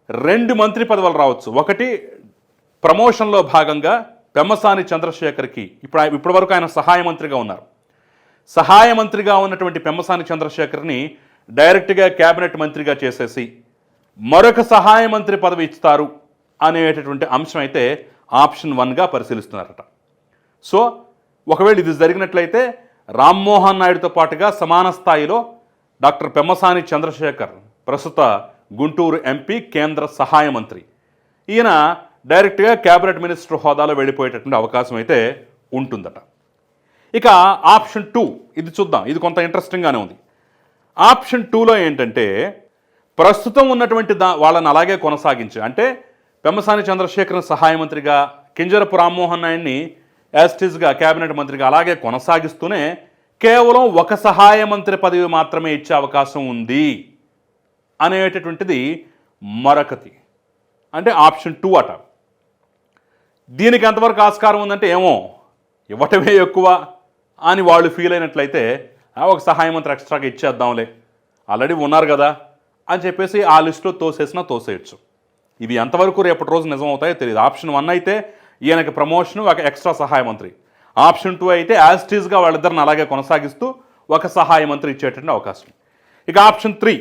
2 మంత్రి పదవులు రావచ్చు. ఒకటి ప్రమోషన్లో భాగంగా పెమ్మసాని చంద్రశేఖర్కి ఇప్పటి వరకు ఆయన సహాయ మంత్రిగా ఉన్నారు. సహాయ మంత్రిగా ఉన్నటువంటి పెమ్మసాని చంద్రశేఖర్ని డైరెక్ట్గా క్యాబినెట్ మంత్రిగా చేసేసి మరొక సహాయ మంత్రి పదవి ఇస్తారు అనేటటువంటి అంశం అయితే ఆప్షన్ 1గా పరిశీలిస్తున్నారట. సో ఒకవేళ ఇది జరిగినట్లయితే రామ్మోహన్ నాయుడుతో పాటుగా సమాన స్థాయిలో డాక్టర్ పెమ్మసాని చంద్రశేఖర్, ప్రస్తుత గుంటూరు ఎంపీ, కేంద్ర సహాయ మంత్రి, ఈయన డైరెక్ట్గా క్యాబినెట్ మినిస్టర్ హోదాలో వెళ్ళిపోయేటటువంటి అవకాశం అయితే ఉంటుందట. ఇక ఆప్షన్ 2 ఇది చూద్దాం, ఇది కొంత ఇంట్రెస్టింగ్గానే ఉంది. ఆప్షన్ 2లో ఏంటంటే ప్రస్తుతం ఉన్నటువంటి వాళ్ళని అలాగే కొనసాగించి, అంటే పెమ్మసాని చంద్రశేఖర్ని సహాయ మంత్రిగా, కింజరపు రామ్మోహన్ నాయుడిని యాస్టిస్గా క్యాబినెట్ మంత్రిగా అలాగే కొనసాగిస్తూనే కేవలం ఒక సహాయ మంత్రి పదవి మాత్రమే ఇచ్చే అవకాశం ఉంది అనేటటువంటిది మరొకటి, అంటే ఆప్షన్ 2 అట. దీనికి ఎంతవరకు ఆస్కారం ఉందంటే ఏమో ఇవ్వటమే ఎక్కువ అని వాళ్ళు ఫీల్ అయినట్లయితే ఒక సహాయ మంత్రి ఎక్స్ట్రాగా ఇచ్చేద్దాంలే, ఆల్రెడీ ఉన్నారు కదా అని చెప్పేసి ఆ లిస్టులో తోసేయచ్చు. ఇవి ఎంతవరకు రేపటి రోజు నిజం అవుతాయో తెలియదు. ఆప్షన్ 1 అయితే ఈయనకి ప్రమోషను, ఒక ఎక్స్ట్రా సహాయ మంత్రి. ఆప్షన్ 2 అయితే యాస్టీస్గా వాళ్ళిద్దరిని అలాగే కొనసాగిస్తూ ఒక సహాయ మంత్రి ఇచ్చేటువంటి అవకాశం. ఇక ఆప్షన్ 3